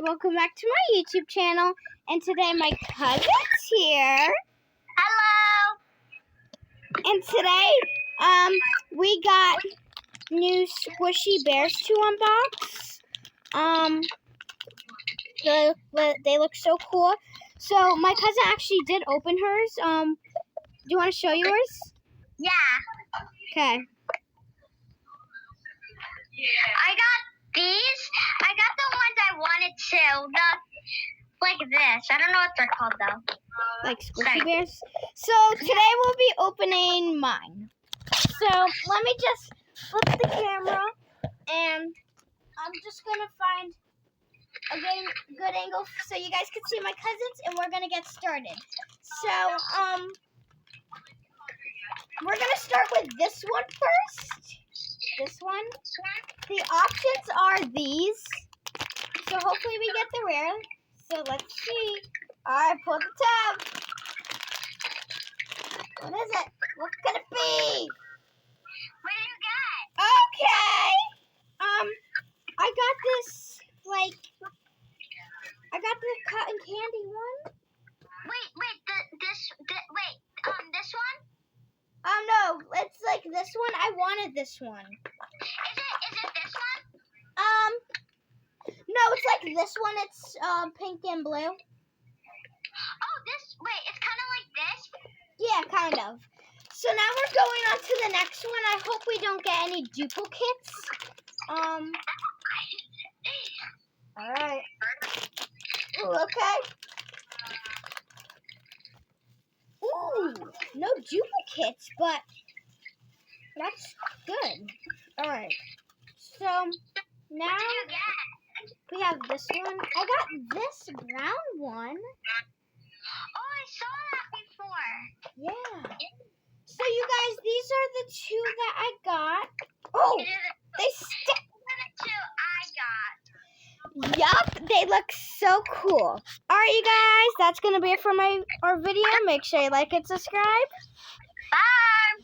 welcome back to my YouTube channel. And today my cousin's here. Hello. And today, we got new squishy bears to unbox. They look so cool. So my cousin actually did open hers. Do you want to show yours? Yeah. Okay. I got these. I got the ones I wanted to. Like this. I don't know what they're called though. Like squishy bears. So today we'll be opening mine. So let me just flip the camera, and I'm just gonna find a good angle so you guys can see my cousins, and we're gonna get started. So we're gonna start with this one first. This one. The options are these. So hopefully we get the rare. So let's see. Alright, pull the tab. What is it? What could it be? What do you got? Okay. I got this, I got the cotton candy one. Wait, this one? No, it's like this one. I wanted this one. Is it this one? No, it's like this one. It's pink and blue. Oh, it's kind of like this? Yeah, kind of. So now we're going on to the next one. I hope we don't get any duplicates. Alright. Ooh, okay. Ooh, no duplicates, but that's good. Alright. So now What did you get? we have this one. I got this brown one. Oh, I saw that before. Yeah. So you guys, these are the two that I got. Oh, they stick. The two I got. Yup, they look so cool. Alright, you guys, that's going to be it for our video. Make sure you like and subscribe. Bye.